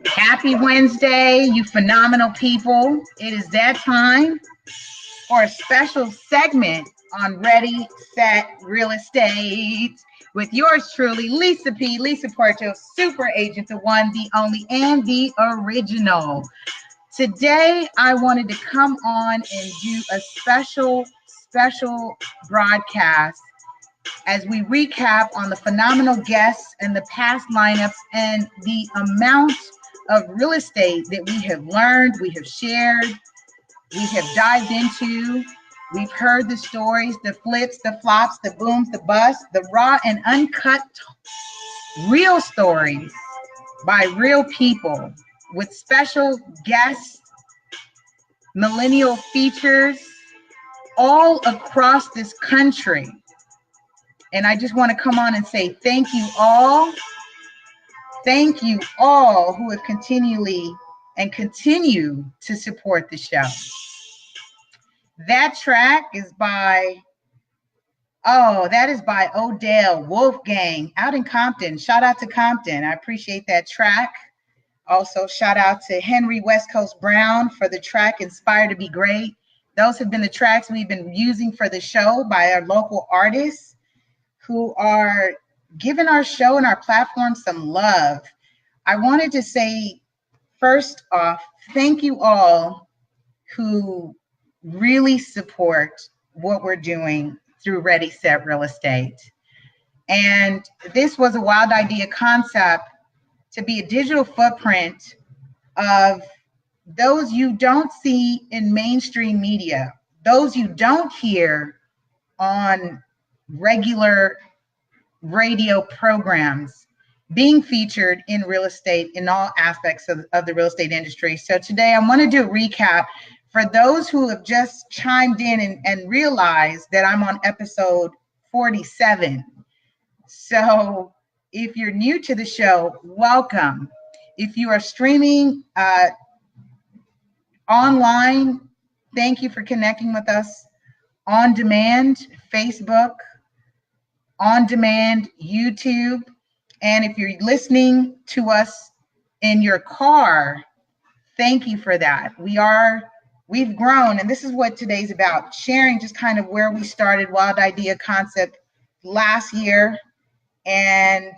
Happy Wednesday, you phenomenal people. It is that time for a special segment on Ready, Set, Real Estate with yours truly, Lisa P. Lisa Puerto, super agent, the one, the only, and the original. Today, I wanted to come on and do a special broadcast as we recap on the phenomenal guests and the past lineups and the amount of real estate that we have learned, we have shared, we have dived into. We've heard the stories, the flips, the flops, the booms, the busts, the raw and uncut real stories by real people with special guests, millennial features all across this country. And I just want to come on and say thank you all. Thank you all who have continually and continue to support the show. That track is by, that is by Odell Wolfgang out in Compton. Shout out to Compton. I appreciate that track. Also, shout out to Henry West Coast Brown for the track Inspired to Be Great. Those have been the tracks we've been using for the show by our local artists who are giving our show and our platform some love. I wanted to say, first off, thank you all who really support what we're doing through Ready, Set, Real Estate. And this was a wild idea concept to be a digital footprint of those you don't see in mainstream media, those you don't hear on regular radio programs being featured in real estate in all aspects of the real estate industry. So today I want to do a recap for those who have just chimed in and realized that I'm on episode 47. So if you're new to the show, welcome. If you are streaming online, thank you for connecting with us on demand, Facebook, on demand, YouTube. And if you're listening to us in your car, thank you for that. We've grown, and this is what today's about, sharing just kind of where we started Wild Idea Concept last year. And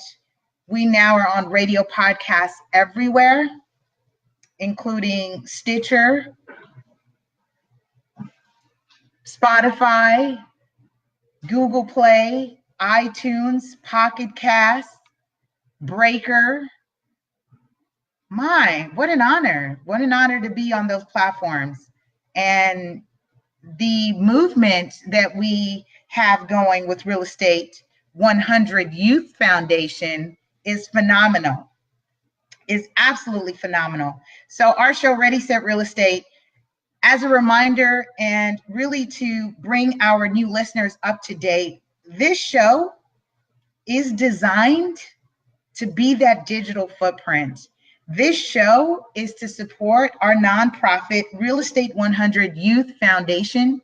we now are on radio podcasts everywhere, including Stitcher, Spotify, Google Play, iTunes, Pocket Cast, Breaker. What an honor. What an honor to be on those platforms. And the movement that we have going with Real Estate 100 Youth Foundation is phenomenal. Is absolutely phenomenal. So our show, Ready, Set, Real Estate, As a reminder, and really to bring our new listeners up to date, this show is designed to be that digital footprint. This show is to support our nonprofit Real Estate 100 Youth Foundation.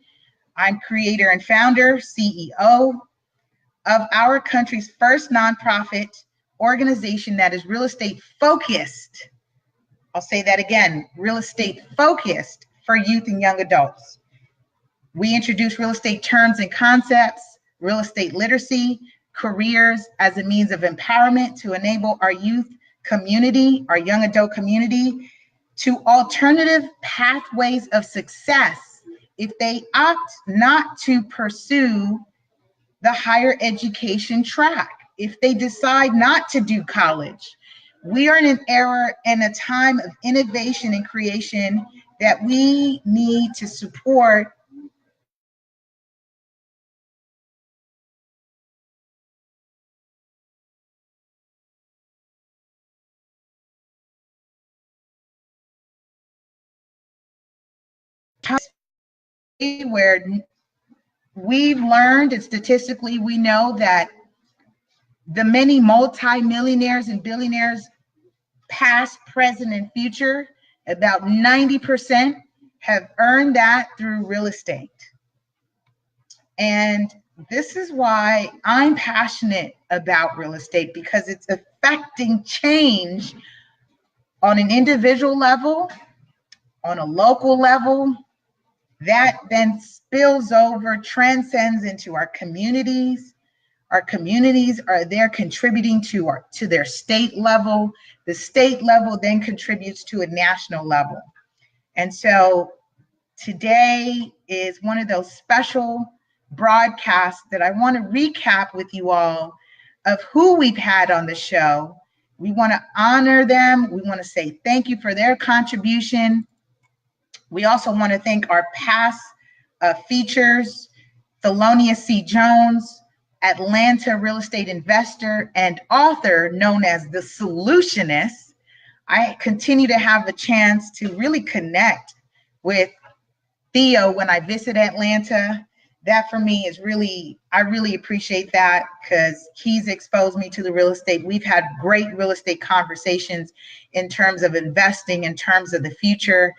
I'm creator and founder, CEO of our country's first nonprofit organization that is real estate focused. I'll say that again, real estate focused for youth and young adults. We introduce real estate terms and concepts, real estate literacy, careers as a means of empowerment to enable our youth community, our young adult community, to alternative pathways of success if they opt not to pursue the higher education track, if they decide not to do college. We are in an era and a time of innovation and creation that we need to support where we've learned, and statistically we know that the many multi-millionaires and billionaires, past, present, and future, about 90% have earned that through real estate. And this is why I'm passionate about real estate, because it's affecting change on an individual level, on a local level, that then spills over, transcends into our communities. Our communities are there contributing to their state level. The state level then contributes to a national level. And so today is one of those special broadcasts that I want to recap with you all of who we've had on the show. We want to honor them. We want to say thank you for their contribution. We also want to thank our past features, Thelonious C. Jones, Atlanta real estate investor and author known as The Solutionist. I continue to have the chance to really connect with Theo when I visit Atlanta. That for me is really, I really appreciate that, because he's exposed me to the real estate. We've had great real estate conversations in terms of investing, in terms of the future.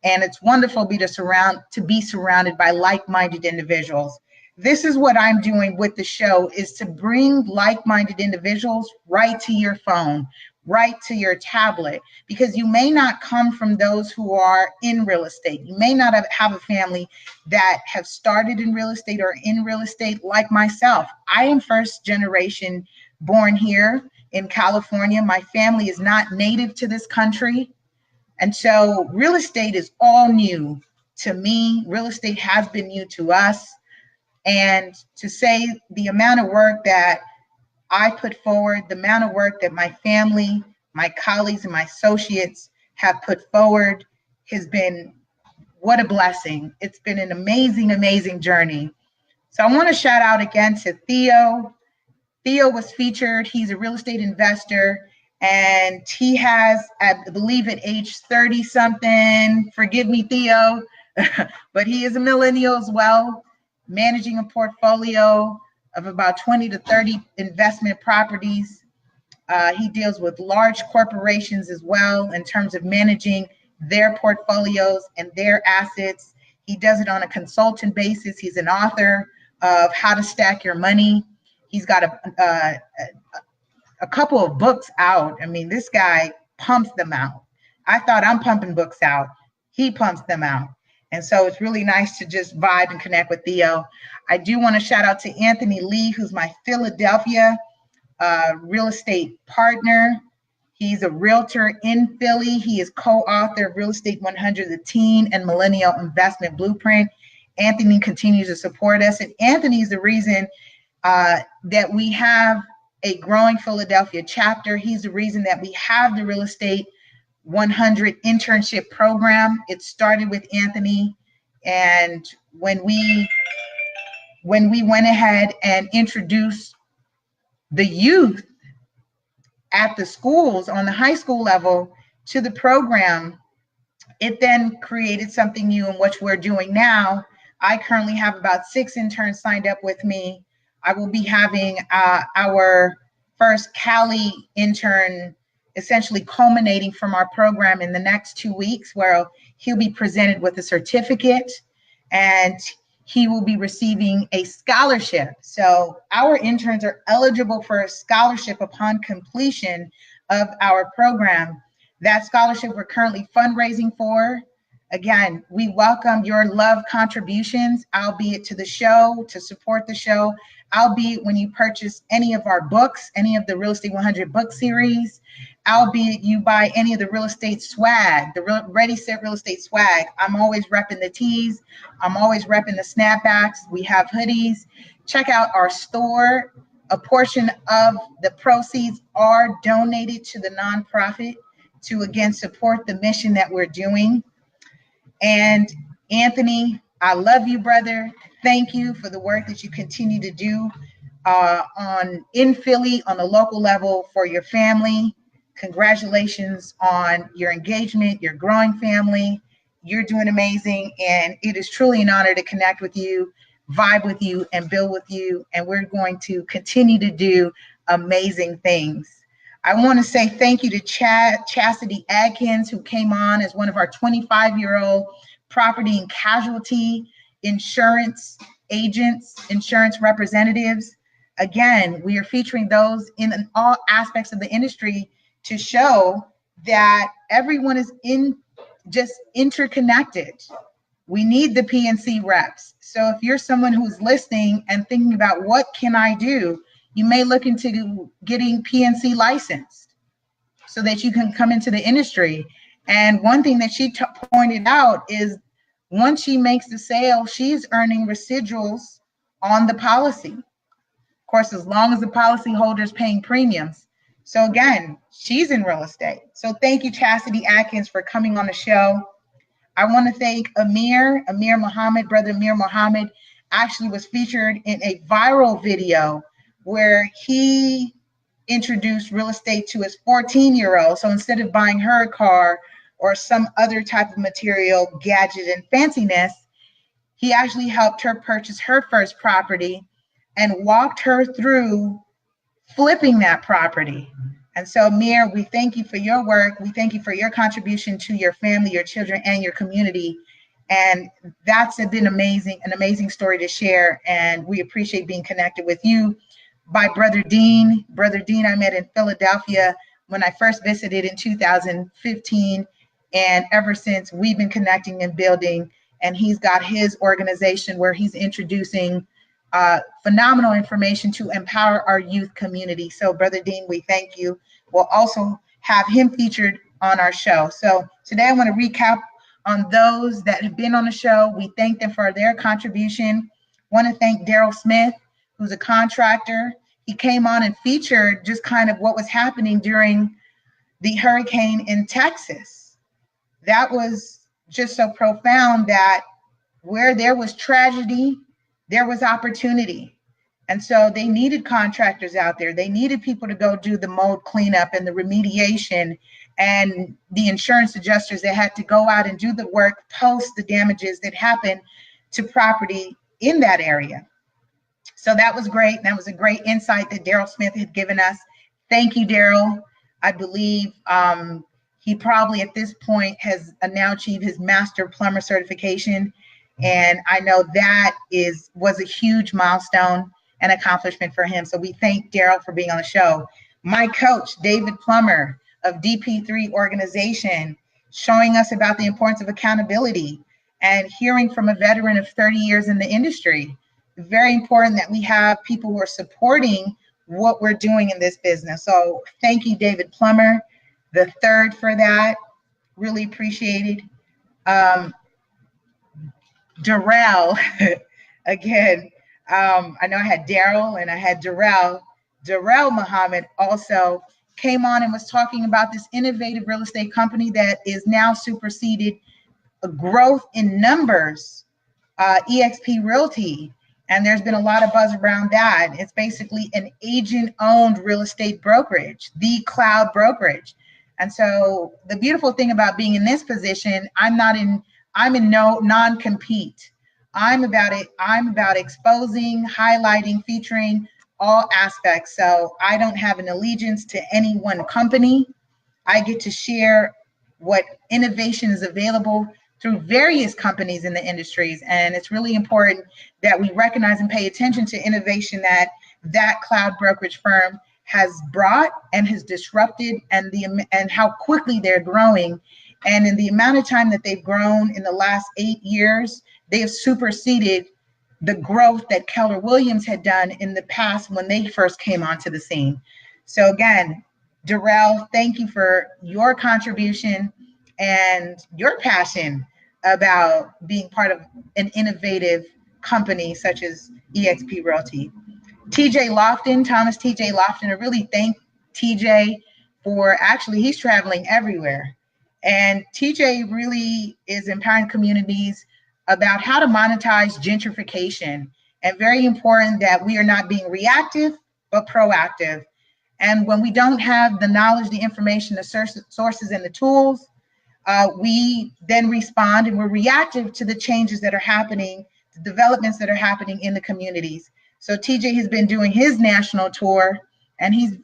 And it's wonderful to be surrounded by like-minded individuals. This is what I'm doing with the show, is to bring like-minded individuals right to your phone, right to your tablet, because you may not come from those who are in real estate. You may not have a family that have started in real estate or in real estate like myself. I am first generation born here in California. My family is not native to this country. And so real estate is all new to me. Real estate has been new to us. And to say the amount of work that I put forward, the amount of work that my family, my colleagues, and my associates have put forward has been, what a blessing. It's been an amazing, amazing journey. So I want to shout out again to Theo. Theo was featured. He's a real estate investor. And he has, I believe at age 30 something, forgive me, Theo, but he is a millennial as well, managing a portfolio of about 20 to 30 investment properties. He deals with large corporations as well in terms of managing their portfolios and their assets. He does it on a consultant basis. He's an author of How to Stack Your Money. He's got a couple of books out. I mean, this guy pumps them out. I thought I'm pumping books out. He pumps them out. And so it's really nice to just vibe and connect with Theo. I do want to shout out to Anthony Lee, who's my Philadelphia real estate partner. He's a realtor in Philly. He is co-author of Real Estate 100, the Teen and Millennial Investment Blueprint. Anthony continues to support us. And Anthony is the reason that we have a growing Philadelphia chapter. He's the reason that we have the Real Estate 100 internship program. It started with Anthony. And when we went ahead and introduced the youth at the schools on the high school level to the program, It then created something new in which we're doing now. I currently have about 6 interns signed up with me. I will be having our first Cali intern essentially culminating from our program in the next 2 weeks, where he'll be presented with a certificate and he will be receiving a scholarship. So our interns are eligible for a scholarship upon completion of our program. That scholarship we're currently fundraising for. Again, we welcome your love contributions, albeit to the show, to support the show, albeit when you purchase any of our books, any of the Real Estate 100 book series, albeit you buy any of the real estate swag, the Ready Set Real Estate swag. I'm always repping the tees. I'm always repping the snapbacks. We have hoodies. Check out our store. A portion of the proceeds are donated to the nonprofit to, again, support the mission that we're doing. And Anthony, I love you, brother. Thank you for the work that you continue to do in Philly on the local level for your family. Congratulations on your engagement, your growing family. You're doing amazing. And it is truly an honor to connect with you, vibe with you, and build with you. And we're going to continue to do amazing things. I want to say thank you to Chastity Adkins, who came on as one of our 25-year-old property and casualty insurance agents, insurance representatives. Again, we are featuring those in all aspects of the industry to show that everyone is just interconnected. We need the PNC reps. So if you're someone who's listening and thinking about what can I do, you may look into getting PNC licensed so that you can come into the industry. And one thing that she pointed out is once she makes the sale, she's earning residuals on the policy. Of course, as long as the policyholder is paying premiums. So again, she's in real estate. So thank you, Chastity Atkins, for coming on the show. I want to thank Amir Muhammad. Brother Amir Muhammad actually was featured in a viral video where he introduced real estate to his 14-year-old. So instead of buying her a car or some other type of material, gadget, and fanciness, he actually helped her purchase her first property and walked her through flipping that property. And so, Amir, we thank you for your work. We thank you for your contribution to your family, your children, and your community. And that's been amazing, an amazing story to share. And we appreciate being connected with you. By Brother Dean. Brother Dean, I met in Philadelphia when I first visited in 2015. And ever since, we've been connecting and building. And he's got his organization where he's introducing phenomenal information to empower our youth community. So, Brother Dean, we thank you. We'll also have him featured on our show. So today I want to recap on those that have been on the show. We thank them for their contribution. Want to thank Daryl Smith, who's a contractor. He came on and featured just kind of what was happening during the hurricane in Texas. That was just so profound that where there was tragedy, there was opportunity. And so they needed contractors out there. They needed people to go do the mold cleanup and the remediation, and the insurance adjusters that had to go out and do the work post the damages that happened to property in that area. So that was great. That was a great insight that Daryl Smith had given us. Thank you, Daryl. I believe he probably at this point has now achieved his master plumber certification. And I know that was a huge milestone and accomplishment for him. So we thank Daryl for being on the show. My coach, David Plummer of DP3 organization, showing us about the importance of accountability and hearing from a veteran of 30 years in the industry. Very important that we have people who are supporting what we're doing in this business. So thank you, David Plummer, the third for that. Really appreciated. Darrell, again, I know I had Daryl and I had Darrell. Darrell Muhammad also came on and was talking about this innovative real estate company that is now superseded growth in numbers, eXp Realty. And there's been a lot of buzz around that. It's basically an agent-owned real estate brokerage, the cloud brokerage. And so the beautiful thing about being in this position, I'm in no non-compete. I'm about exposing, highlighting, featuring all aspects. So I don't have an allegiance to any one company. I get to share what innovation is available through various companies in the industries. And it's really important that we recognize and pay attention to innovation that cloud brokerage firm has brought and has disrupted, and how quickly they're growing. And in the amount of time that they've grown in the last 8 years, they have superseded the growth that Keller Williams had done in the past when they first came onto the scene. So again, Darrell, thank you for your contribution and your passion about being part of an innovative company such as eXp Realty. TJ Lofton, Thomas TJ Lofton, I really thank TJ for he's traveling everywhere. And TJ really is empowering communities about how to monetize gentrification. And very important that we are not being reactive, but proactive. And when we don't have the knowledge, the information, the sources, and the tools, we then respond and we're reactive to the changes that are happening, the developments that are happening in the communities. So TJ has been doing his national tour, and he's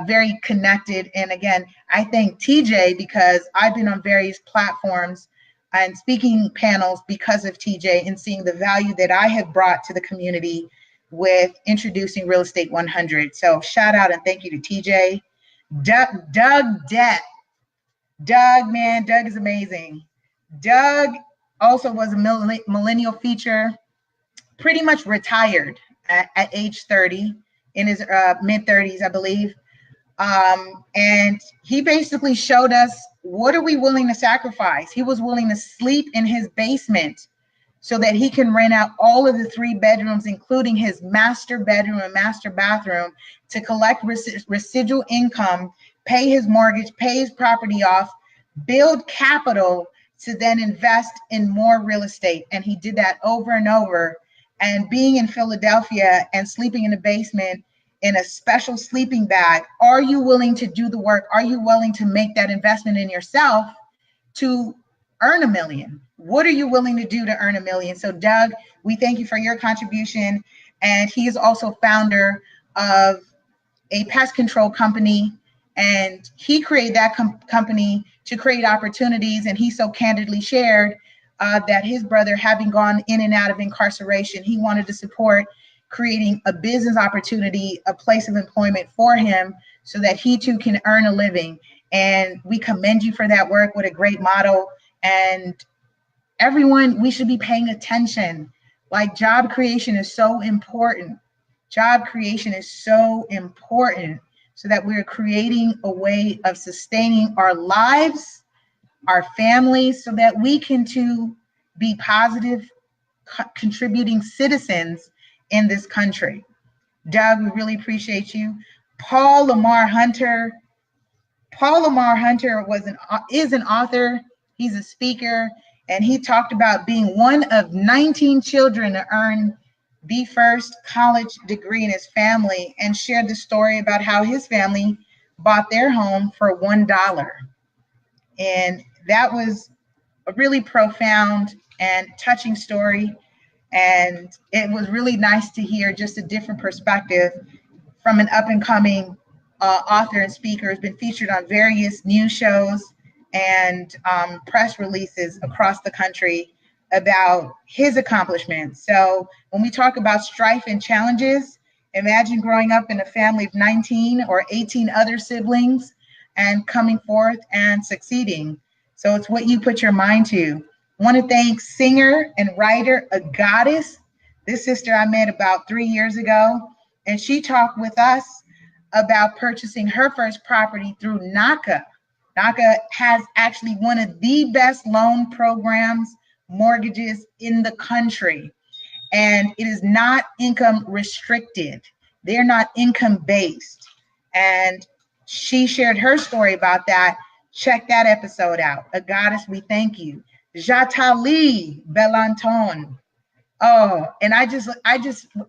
very connected. And again, I thank TJ because I've been on various platforms and speaking panels because of TJ and seeing the value that I have brought to the community with introducing Real Estate 100. So shout out and thank you to TJ. Doug Depp. Doug, man, Doug is amazing. Doug also was a millennial feature, pretty much retired at age 30, in his mid 30s, I believe. And he basically showed us, what are we willing to sacrifice? He was willing to sleep in his basement so that he can rent out all of the 3 bedrooms, including his master bedroom and master bathroom, to collect residual income, pay his mortgage, pay his property off, build capital to then invest in more real estate. And he did that over and over. And being in Philadelphia and sleeping in the basement in a special sleeping bag, are you willing to do the work? Are you willing to make that investment in yourself to earn $1 million? What are you willing to do to earn $1 million? So Doug, we thank you for your contribution. And he is also founder of a pest control company. And he created that company to create opportunities. And he so candidly shared that his brother, having gone in and out of incarceration, he wanted to support creating a business opportunity, a place of employment for him so that he too can earn a living. And we commend you for that work. What a great model. And everyone, we should be paying attention. Like, job creation is so important. Job creation is so important so that we're creating a way of sustaining our lives, our families, so that we can too be positive, contributing citizens in this country. Doug, we really appreciate you. Paul Lamar Hunter. Paul Lamar Hunter is an author. He's a speaker, and he talked about being one of 19 children to earn the first college degree in his family, and shared the story about how his family bought their home for $1. And that was a really profound and touching story. And it was really nice to hear just a different perspective from an up-and-coming author and speaker who's been featured on various news shows and press releases across the country about his accomplishments. So when we talk about strife and challenges, imagine growing up in a family of 19 or 18 other siblings and coming forth and succeeding. So it's what you put your mind to. I want to thank singer and writer, A Goddess. This sister I met about 3 years ago, and she talked with us about purchasing her first property through NACA. NACA has actually one of the best loan programs, mortgages in the country, and it is not income restricted. They're not income based. And she shared her story about that. Check that episode out. A Goddess, we thank you. Jatali Belanton. Oh, and I just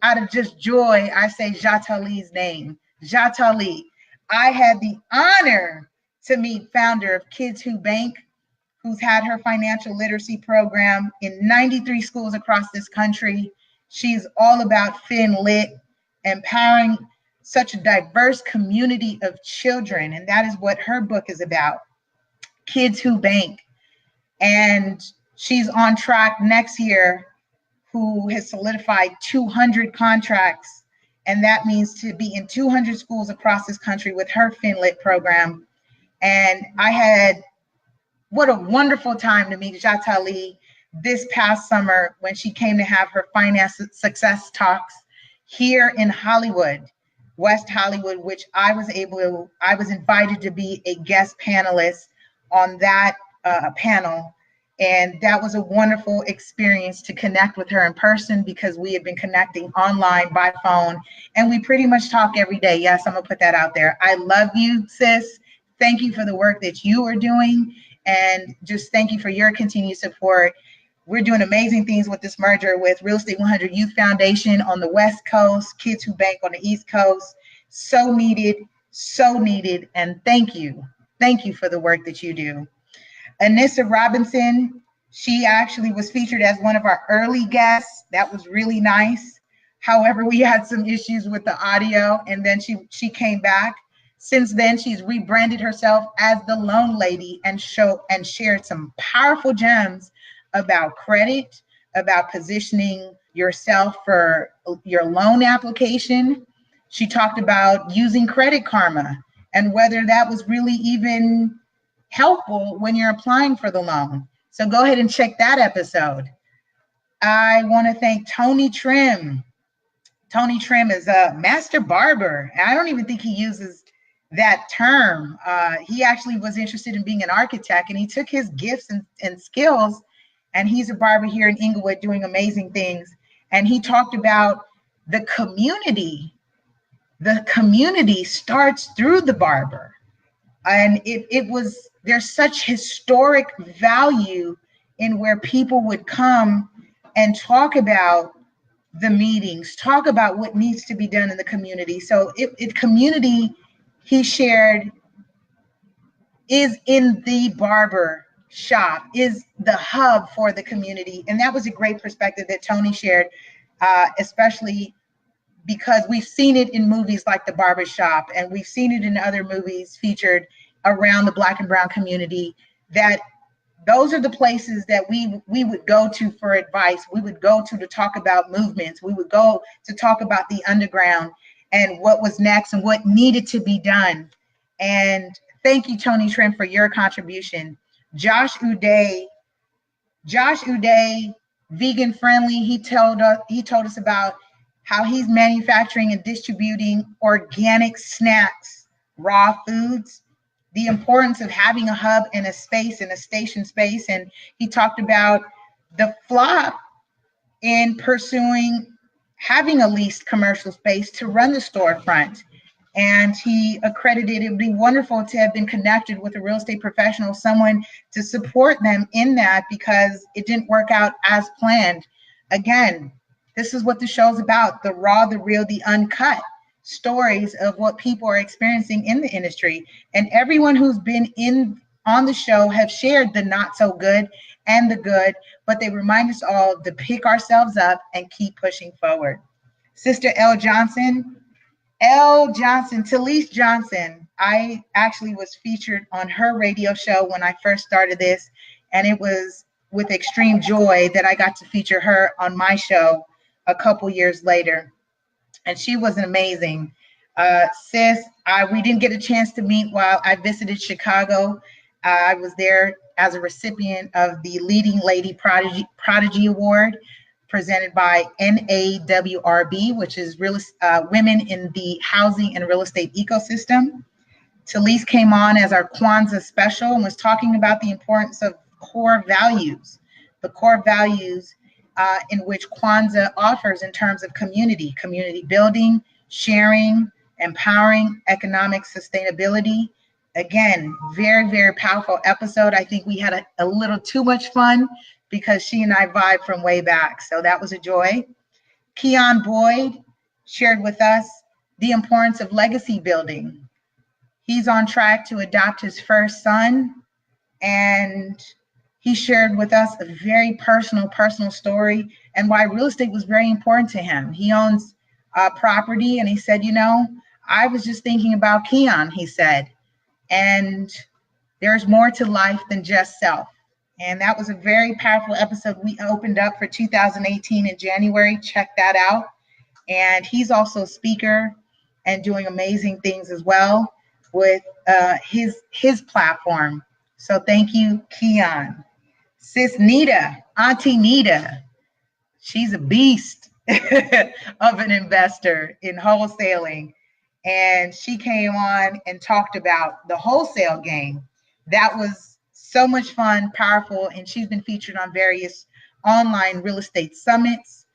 out of just joy, I say Jatali's name. Jatali. I had the honor to meet founder of Kids Who Bank, who's had her financial literacy program in 93 schools across this country. She's all about Fin Lit, empowering such a diverse community of children. And that is what her book is about, Kids Who Bank. And she's on track next year, who has solidified 200 contracts. And that means to be in 200 schools across this country with her Fin Lit program. And I had, what a wonderful time to meet Jatali this past summer when she came to have her finance success talks here in Hollywood, West Hollywood, which I was invited to be a guest panelist on that panel. And that was a wonderful experience to connect with her in person, because we had been connecting online by phone, and we pretty much talk every day. Yes, I'm gonna put that out there. I love you, sis. Thank you for the work that you are doing, and just thank you for your continued support. We're doing amazing things with this merger with Real Estate 100 Youth Foundation on the West Coast, Kids Who Bank on the East Coast. So needed, and thank you. Thank you for the work that you do. Anissa Robinson, she actually was featured as one of our early guests. That was really nice. However, we had some issues with the audio, and then she came back. Since then, she's rebranded herself as the Loan Lady and shared some powerful gems about credit, about positioning yourself for your loan application. She talked about using Credit Karma and whether that was really even helpful when you're applying for the loan. So go ahead and check that episode. I want to thank Tony Trim. Tony Trim is a master barber. I don't even think he uses that term. He actually was interested in being an architect, and he took his gifts and skills, and he's a barber here in Inglewood doing amazing things. And he talked about the community. The community starts through the barber. And there's such historic value in where people would come and talk about the meetings, talk about what needs to be done in the community. So community, he shared, is in the barber shop, is the hub for the community. And that was a great perspective that Tony shared, especially because we've seen it in movies like The Barbershop, and we've seen it in other movies featured around the Black and Brown community, that those are the places that we would go to for advice. We would go to talk about movements. We would go to talk about the underground and what was next and what needed to be done. And thank you, Tony Trim, for your contribution. Josh Uday, vegan friendly. He told us about how he's manufacturing and distributing organic snacks, raw foods, the importance of having a hub and a space and a station space. And he talked about the flop in pursuing having a leased commercial space to run the storefront. And he accredited, it would be wonderful to have been connected with a real estate professional, someone to support them in that, because it didn't work out as planned. Again, this is what the show's about: the raw, the real, the uncut stories of what people are experiencing in the industry. And everyone who's been on the show have shared the not so good and the good, but they remind us all to pick ourselves up and keep pushing forward. Sister Talise Johnson, I actually was featured on her radio show when I first started this, and it was with extreme joy that I got to feature her on my show a couple years later. And she was amazing. Sis, we didn't get a chance to meet while I visited Chicago. I was there as a recipient of the Leading Lady Prodigy Award presented by NAWRB, which is women in the housing and real estate ecosystem. Talise came on as our Kwanzaa special and was talking about the importance of core values, the core values in which Kwanzaa offers in terms of community building, sharing, empowering, economic sustainability. Again, very, very powerful episode. I think we had a little too much fun because she and I vibe from way back. So that was a joy. Keon Boyd shared with us the importance of legacy building. He's on track to adopt his first son, and he shared with us a very personal story and why real estate was very important to him. He owns property, and he said, I was just thinking about Keon, he said, and there's more to life than just self. And that was a very powerful episode we opened up for 2018 in January. Check that out. And he's also a speaker and doing amazing things as well with his platform. So thank you, Keon. Sis Nita, Auntie Nita, she's a beast of an investor in wholesaling. And she came on and talked about the wholesale game. That was so much fun, powerful, and she's been featured on various online real estate summits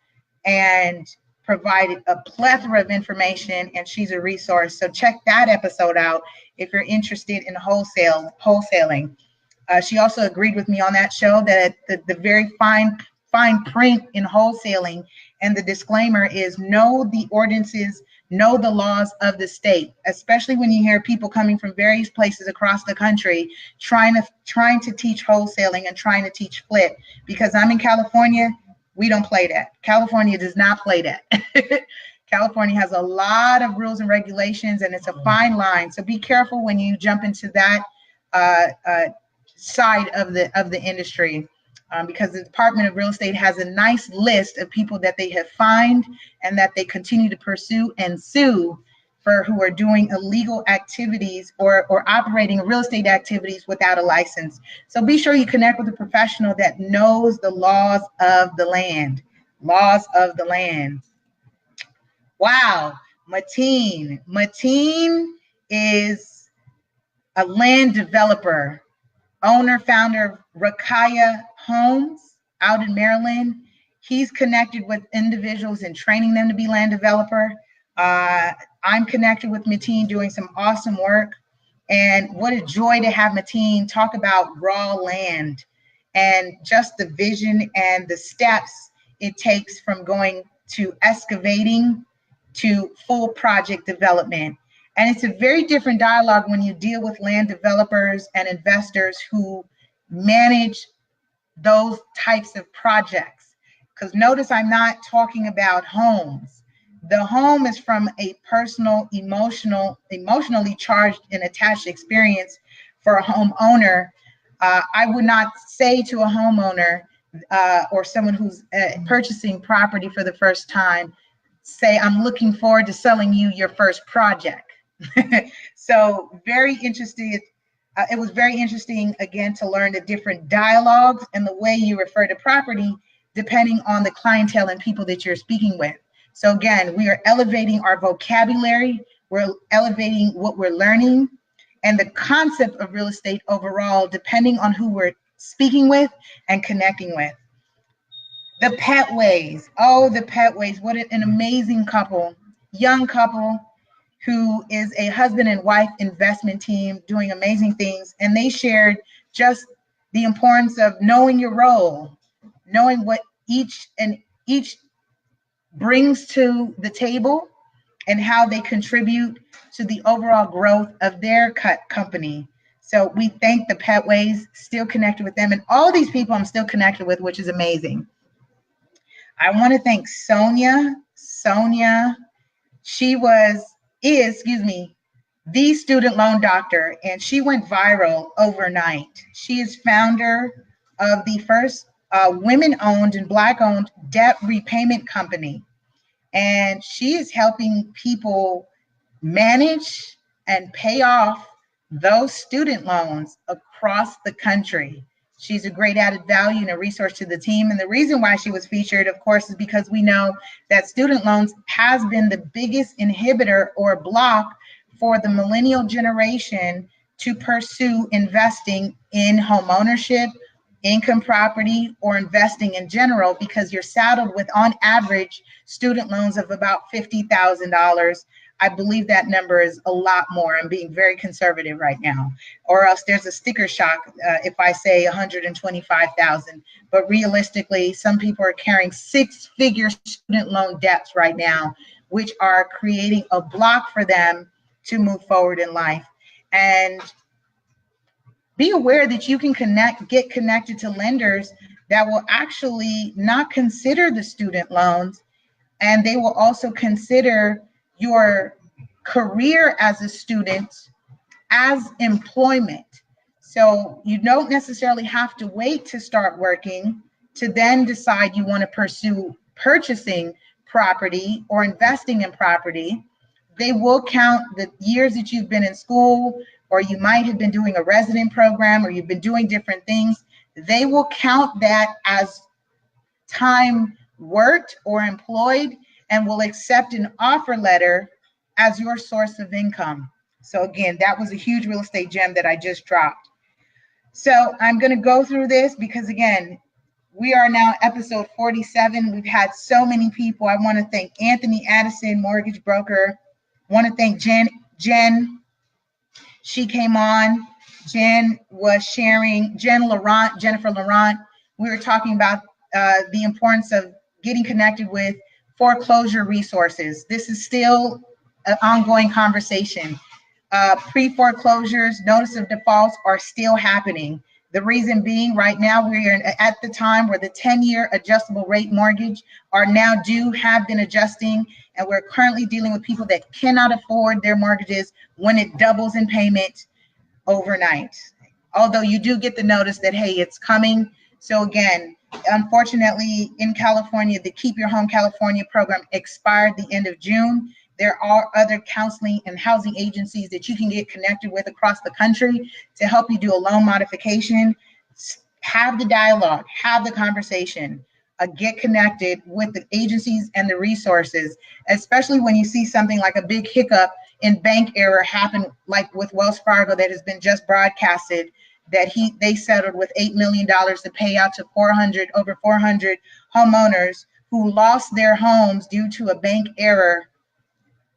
and provided a plethora of information, and she's a resource. So check that episode out if you're interested in wholesaling. She also agreed with me on that show that the very fine print in wholesaling and the disclaimer is know the ordinances, know the laws of the state, especially when you hear people coming from various places across the country trying to teach wholesaling and trying to teach flip. Because I'm in California, we don't play that. California does not play that. California has a lot of rules and regulations, and it's a fine line. So be careful when you jump into that side of the industry, because the Department of Real Estate has a nice list of people that they have fined and that they continue to pursue and sue for who are doing illegal activities or operating real estate activities without a license. So be sure you connect with a professional that knows the laws of the land. Laws of the land. Wow. Mateen. Mateen is a land developer, owner, founder of Rakaya Homes out in Maryland. He's connected with individuals and training them to be land developer. I'm connected with Mateen doing some awesome work. And what a joy to have Mateen talk about raw land and just the vision and the steps it takes from going to excavating to full project development. And it's a very different dialogue when you deal with land developers and investors who manage those types of projects. Because notice I'm not talking about homes. The home is from a personal, emotionally charged and attached experience for a homeowner. I would not say to a homeowner or someone who's purchasing property for the first time, say, I'm looking forward to selling you your first project. So very interesting. It was very interesting, again, to learn the different dialogues and the way you refer to property depending on the clientele and people that you're speaking with. So again, we are elevating our vocabulary, we're elevating what we're learning, and the concept of real estate overall, depending on who we're speaking with and connecting with. The Petways. Oh, the Petways. What an amazing couple, young couple, who is a husband and wife investment team doing amazing things. And they shared just the importance of knowing your role, knowing what each brings to the table and how they contribute to the overall growth of their company. So we thank the Petways, still connected with them. And all these people I'm still connected with, which is amazing. I want to thank Sonia. She is the student loan doctor, and she went viral overnight. She is founder of the first women-owned and Black-owned debt repayment company. And she is helping people manage and pay off those student loans across the country. She's a great added value and a resource to the team. And the reason why she was featured, of course, is because we know that student loans has been the biggest inhibitor or block for the millennial generation to pursue investing in home ownership, income property, or investing in general, because you're saddled with, on average, student loans of about $50,000. I believe that number is a lot more. I'm being very conservative right now, or else there's a sticker shock if I say 125,000. But realistically, some people are carrying six-figure student loan debts right now, which are creating a block for them to move forward in life. And be aware that you can get connected to lenders that will actually not consider the student loans, and they will also consider your career as a student as employment. So you don't necessarily have to wait to start working to then decide you want to pursue purchasing property or investing in property. They will count the years that you've been in school, or you might have been doing a resident program, or you've been doing different things. They will count that as time worked or employed, and will accept an offer letter as your source of income. So again, that was a huge real estate gem that I just dropped. So I'm going to go through this because, again, we are now episode 47. We've had so many people. I want to thank Anthony Addison, mortgage broker. I want to thank Jen. She came on. Jen was sharing, Jennifer Laurent. We were talking about the importance of getting connected with foreclosure resources. This is still an ongoing conversation. Pre-foreclosures, notice of defaults are still happening. The reason being, right now we are at the time where the 10-year adjustable rate mortgage are now due, have been adjusting, and we're currently dealing with people that cannot afford their mortgages when it doubles in payment overnight. Although you do get the notice that, hey, it's coming. So again, unfortunately, in California, the Keep Your Home California program expired the end of June. There are other counseling and housing agencies that you can get connected with across the country to help you do a loan modification. Have the dialogue, have the conversation, get connected with the agencies and the resources, especially when you see something like a big hiccup in bank error happen, like with Wells Fargo that has been just broadcasted, that they settled with $8 million to pay out to over 400 homeowners who lost their homes due to a bank error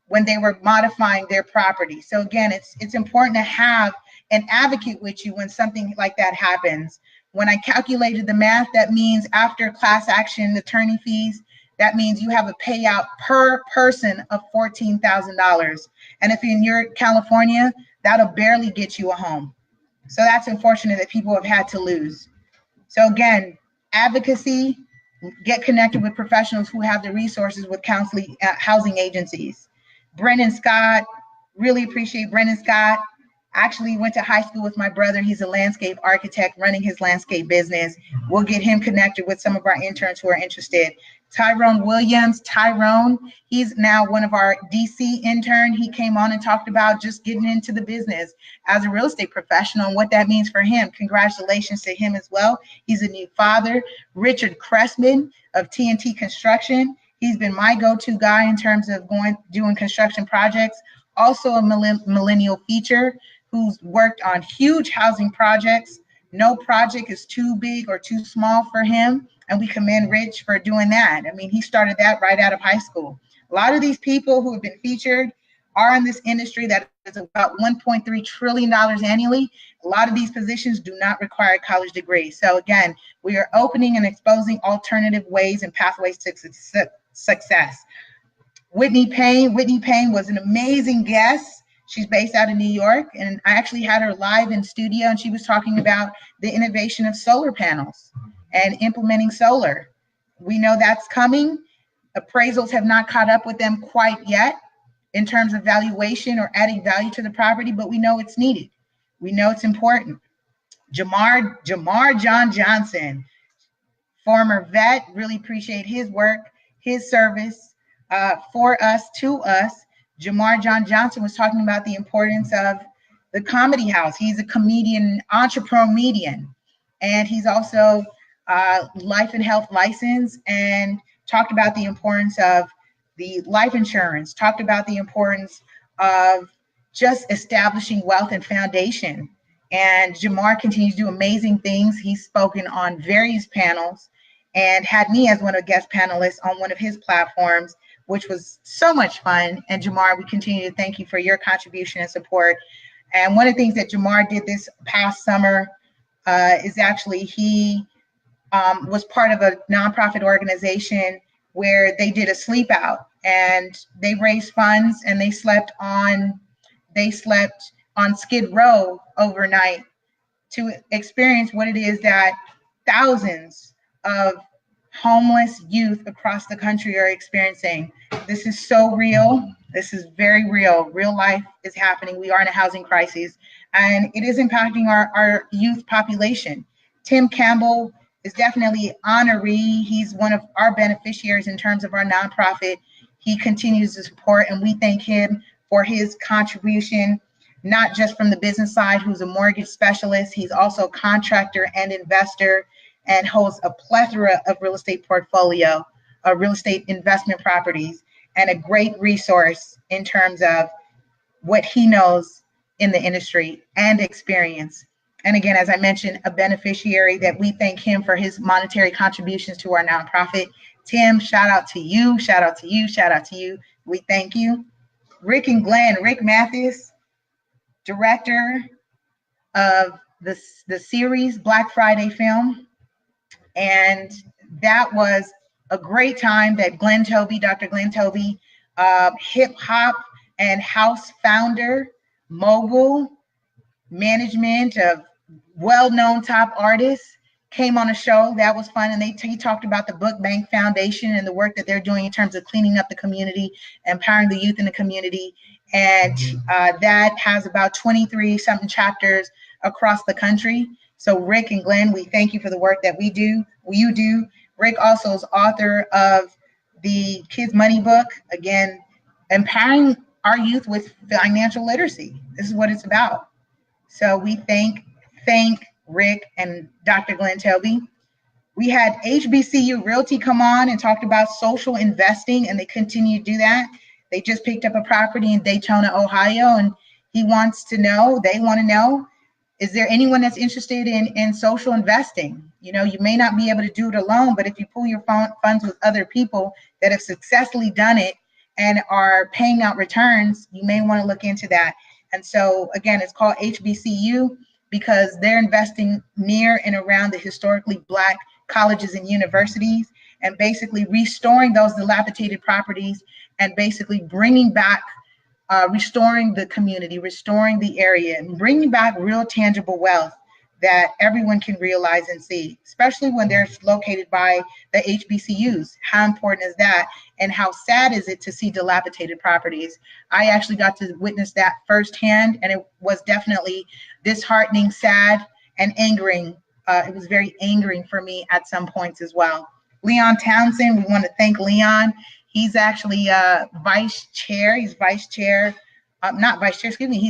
when they were modifying their property. So again, it's important to have an advocate with you when something like that happens. When I calculated the math, that means after class action attorney fees, that means you have a payout per person of $14,000. And if you're in California, that'll barely get you a home. So that's unfortunate that people have had to lose. So again, advocacy, get connected with professionals who have the resources with counseling, housing agencies. Brendan Scott, really appreciate Brendan Scott. Actually went to high school with my brother. He's a landscape architect running his landscape business. We'll get him connected with some of our interns who are interested. Tyrone Williams, he's now one of our DC intern. He came on and talked about just getting into the business as a real estate professional and what that means for him. Congratulations to him as well. He's a new father. Richard Cressman of TNT Construction. He's been my go-to guy in terms of doing construction projects. Also a millennial feature who's worked on huge housing projects. No project is too big or too small for him. And we commend Rich for doing that. I mean, he started that right out of high school. A lot of these people who have been featured are in this industry that is about $1.3 trillion annually. A lot of these positions do not require a college degree. So again, we are opening and exposing alternative ways and pathways to success. Whitney Payne was an amazing guest. She's based out of New York, and I actually had her live in studio, and she was talking about the innovation of solar panels and implementing solar. We know that's coming. Appraisals have not caught up with them quite yet in terms of valuation or adding value to the property, but we know it's needed. We know it's important. Jamar John Johnson, former vet, really appreciate his work, his service for us, to us. Jamar John Johnson was talking about the importance of the comedy house. He's a comedian, entrepreneur, and he's also life and health license, and talked about the importance of the life insurance, talked about the importance of just establishing wealth and foundation. And Jamar continues to do amazing things. He's spoken on various panels and had me as one of the guest panelists on one of his platforms, which was so much fun. And Jamar, we continue to thank you for your contribution and support. And one of the things that Jamar did this past summer is actually he was part of a nonprofit organization where they did a sleep out, and they raised funds, and they slept on on Skid Row overnight to experience what it is that thousands of homeless youth across the country are experiencing. This is so real. This is very real. Real life is happening. We are in a housing crisis, and it is impacting our youth population. Tim Campbell is definitely honoree. He's one of our beneficiaries in terms of our nonprofit. He continues to support, and we thank him for his contribution, not just from the business side, who's a mortgage specialist. He's also a contractor and investor, and holds a plethora of real estate portfolio, real estate investment properties, and a great resource in terms of what he knows in the industry and experience. And again, as I mentioned, a beneficiary that we thank him for his monetary contributions to our nonprofit. Tim, shout out to you, shout out to you, shout out to you. We thank you. Rick and Glenn, Rick Mathis, director of the series Black Friday film. And that was a great time that Glenn Tovey, Dr. Glenn Tovey, hip hop and house founder, mogul, management of well-known top artists, came on a show. That was fun. And he talked about the Book Bank Foundation and the work that they're doing in terms of cleaning up the community, empowering the youth in the community. And that has about 23 something chapters across the country. So Rick and Glenn, we thank you for the work that you do. Rick also is author of the Kids Money book, again, empowering our youth with financial literacy. This is what it's about. So we thank Rick and Dr. Glenn Tovey. We had HBCU Realty come on and talked about social investing, and they continue to do that. They just picked up a property in Daytona, Ohio, and they want to know, is there anyone that's interested in social investing? You know, you may not be able to do it alone, but if you pool your funds with other people that have successfully done it and are paying out returns, you may want to look into that. And so, again, it's called HBCU because they're investing near and around the historically Black colleges and universities, and basically restoring those dilapidated properties and basically bringing back, restoring the community, restoring the area, and bringing back real tangible wealth that everyone can realize and see, especially when they're located by the HBCUs. How important is that? And how sad is it to see dilapidated properties? I actually got to witness that firsthand, and it was definitely disheartening, sad, and angering. It was very angering for me at some points as well. Leon Townsend, we want to thank Leon. He's actually vice chair. He's he's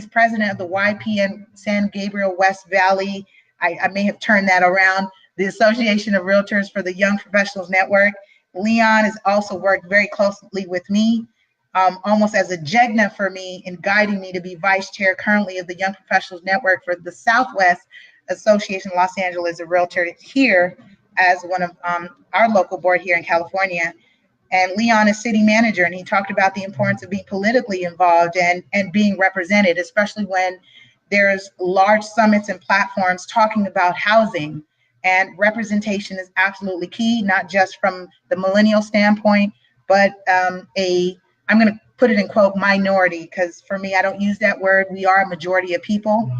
president of the YPN San Gabriel West Valley. I may have turned that around. The Association of Realtors for the Young Professionals Network. Leon has also worked very closely with me, almost as a Jegna for me in guiding me to be vice chair currently of the Young Professionals Network for the Southwest Association of Los Angeles of Realtors here as one of our local board here in California. And Leon is city manager, and he talked about the importance of being politically involved and being represented, especially when there's large summits and platforms talking about housing. And representation is absolutely key, not just from the millennial standpoint, but I'm going to put it in quote, minority, because for me, I don't use that word. We are a majority of people.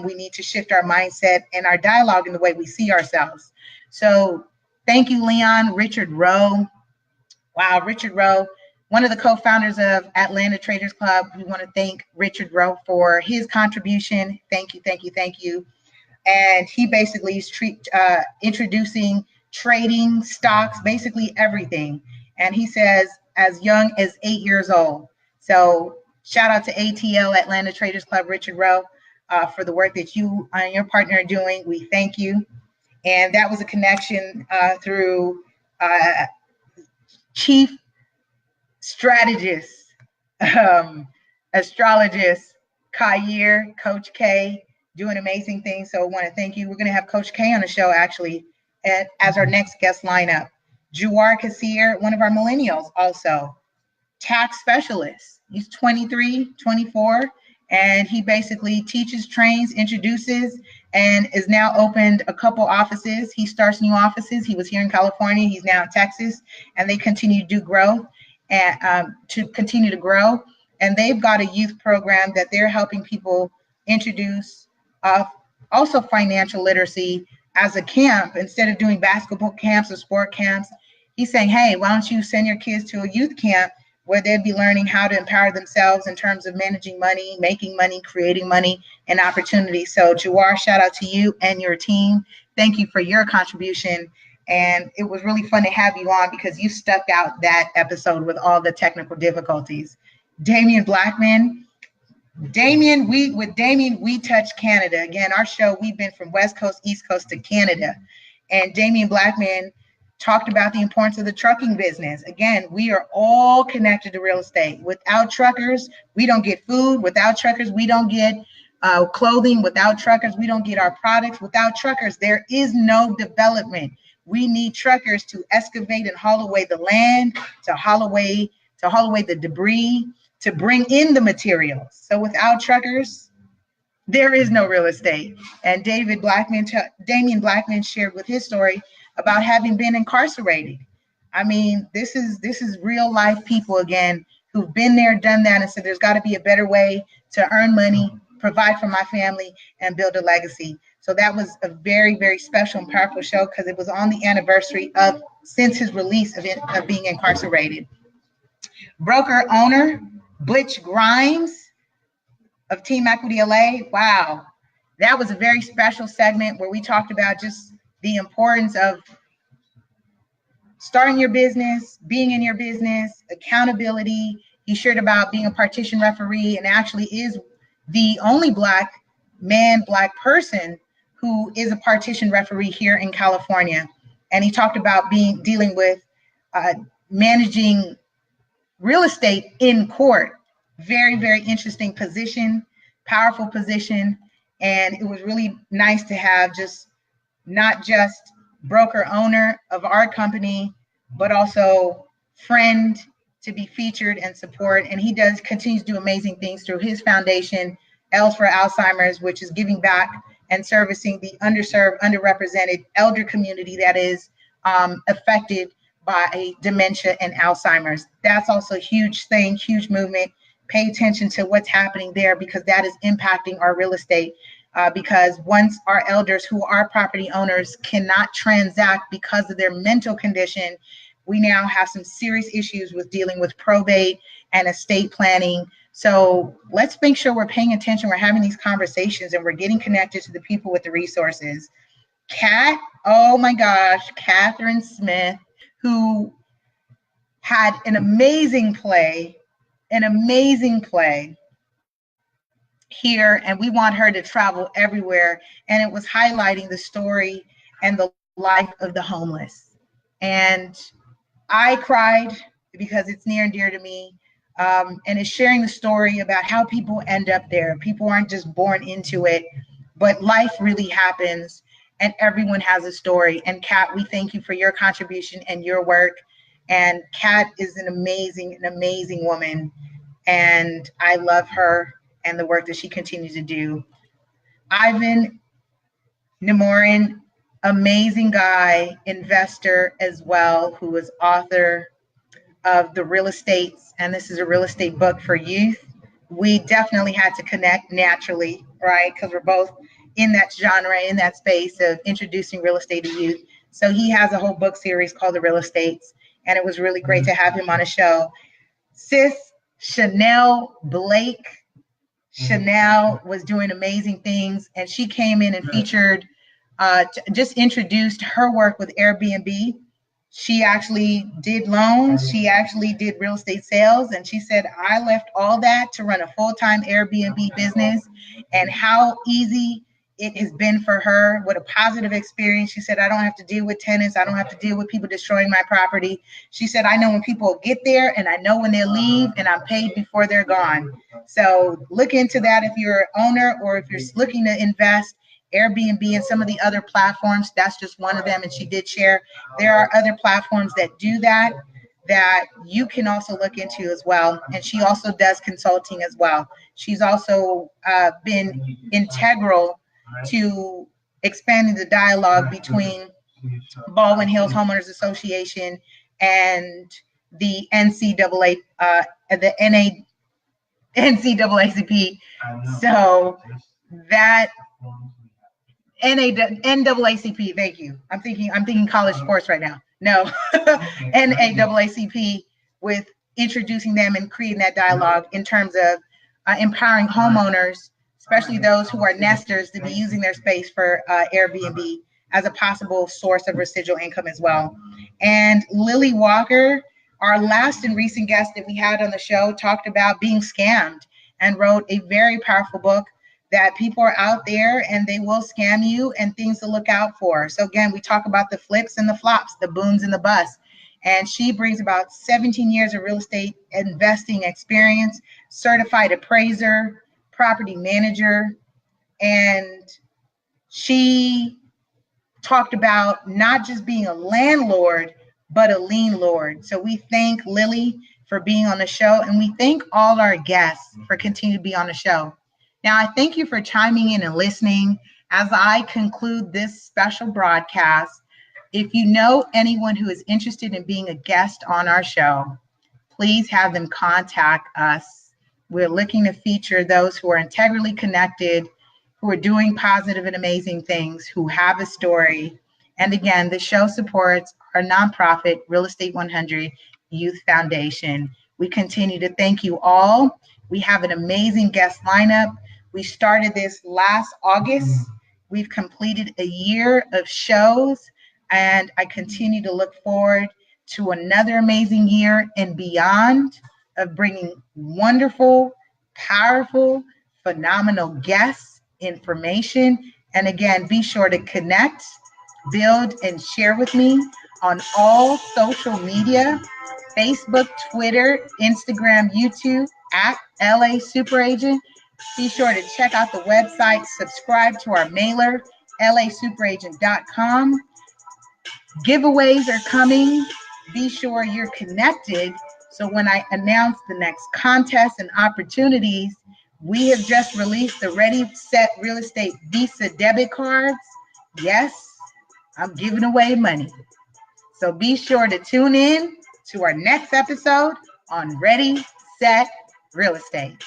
We need to shift our mindset and our dialogue in the way we see ourselves. So thank you, Leon. Richard Rowe. Wow, Richard Rowe, one of the co-founders of Atlanta Traders Club. We want to thank Richard Rowe for his contribution. Thank you, thank you, thank you. And he basically is introducing trading, stocks, basically everything. And he says as young as 8 years old. So shout out to ATL, Atlanta Traders Club, Richard Rowe, for the work that you and your partner are doing. We thank you. And that was a connection through chief strategist, astrologist, Khayr, Coach K, doing amazing things. So I want to thank you. We're going to have Coach K on the show actually as our next guest lineup. Juwar Kassir, one of our millennials also, tax specialist. He's 23, 24, and he basically teaches, trains, introduces, and is now opened a couple offices. He starts new offices. He was here in California. He's now in Texas, and they continue to do growth and to continue to grow. And they've got a youth program that they're helping people introduce also financial literacy as a camp. Instead of doing basketball camps or sport camps, he's saying, hey, why don't you send your kids to a youth camp where they'd be learning how to empower themselves in terms of managing money, making money, creating money, and opportunity. So Jawar, shout out to you and your team. Thank you for your contribution. And it was really fun to have you on because you stuck out that episode with all the technical difficulties. Damian Blackman, with Damien, we touch Canada. Again, our show, we've been from West Coast, East Coast to Canada. And Damien Blackman talked about the importance of the trucking business. Again, we are all connected to real estate. Without truckers, we don't get food. Without truckers, we don't get clothing. Without truckers, we don't get our products. Without truckers, there is no development. We need truckers to excavate and haul away the land, to haul away the debris, to bring in the materials. So without truckers, there is no real estate. And Damian Blackman shared with his story about having been incarcerated. I mean, this is real life people, again, who've been there, done that, and said there's got to be a better way to earn money, provide for my family, and build a legacy. So that was a very, very special and powerful show because it was on the anniversary of since his release of being incarcerated. Broker owner Butch Grimes of Team Equity LA. Wow, that was a very special segment where we talked about just the importance of starting your business, being in your business, accountability. He shared about being a partition referee and actually is the only Black person who is a partition referee here in California. And he talked about dealing with managing real estate in court. Very, very interesting position, powerful position. And it was really nice to have not just broker owner of our company, but also friend to be featured and support. And he continues to do amazing things through his foundation, L's for Alzheimer's, which is giving back and servicing the underserved, underrepresented elder community that is affected by dementia and Alzheimer's. That's also a huge thing, huge movement. Pay attention to what's happening there because that is impacting our real estate. Because once our elders who are property owners cannot transact because of their mental condition, we now have some serious issues with dealing with probate and estate planning. So let's make sure we're paying attention, we're having these conversations, and we're getting connected to the people with the resources. Oh my gosh, Catherine Smith, who had an amazing play here, and we want her to travel everywhere. And it was highlighting the story and the life of the homeless. And I cried because it's near and dear to me. And it's sharing the story about how people end up there. People aren't just born into it, but life really happens and everyone has a story. And Kat, we thank you for your contribution and your work. And Kat is an amazing woman. And I love her and the work that she continues to do. Ivan Nemorin, amazing guy, investor as well, who is author of The Real Estates, and this is a real estate book for youth. We definitely had to connect naturally, right? Because we're both in that genre, in that space of introducing real estate to youth. So he has a whole book series called The Real Estates, and it was really great to have him on a show. Sis Chanel Blake. Chanel was doing amazing things, and she came in and featured, just introduced her work with Airbnb. She actually did loans. She actually did real estate sales. And she said, I left all that to run a full-time Airbnb business, and how easy it has been for her. What a positive experience. She said, I don't have to deal with tenants. I don't have to deal with people destroying my property. She said, I know when people get there and I know when they leave, and I'm paid before they're gone. So look into that if you're an owner or if you're looking to invest. Airbnb and some of the other platforms, that's just one of them. And she did share there are other platforms that do that you can also look into as well. And she also does consulting as well. She's also been integral to expanding the dialogue between Baldwin Hills Homeowners Association and the NCAACP. So that NAACP, thank you. I'm thinking college sports right now. No, NAACP, with introducing them and creating that dialogue in terms of empowering homeowners, especially those who are nesters, to be using their space for Airbnb as a possible source of residual income as well. And Lily Walker, our last and recent guest that we had on the show, talked about being scammed and wrote a very powerful book that people are out there and they will scam you, and things to look out for. So again, we talk about the flips and the flops, the booms and the busts. And she brings about 17 years of real estate investing experience, certified appraiser, property manager. And she talked about not just being a landlord, but a lien lord. So we thank Lily for being on the show, and we thank all our guests for continuing to be on the show. Now, I thank you for chiming in and listening as I conclude this special broadcast. If you know anyone who is interested in being a guest on our show, please have them contact us. We're looking to feature those who are integrally connected, who are doing positive and amazing things, who have a story. And again, the show supports our nonprofit, Real Estate 100 Youth Foundation. We continue to thank you all. We have an amazing guest lineup. We started this last August. We've completed a year of shows, and I continue to look forward to another amazing year and beyond of bringing wonderful, powerful, phenomenal guests, information. And again, be sure to connect, build, and share with me on all social media, Facebook, Twitter, Instagram, YouTube, at LA Super Agent. Be sure to check out the website, subscribe to our mailer, lasuperagent.com. Giveaways are coming. Be sure you're connected, so when I announce the next contest and opportunities, we have just released the Ready Set Real Estate Visa debit cards. Yes, I'm giving away money. So be sure to tune in to our next episode on Ready Set Real Estate.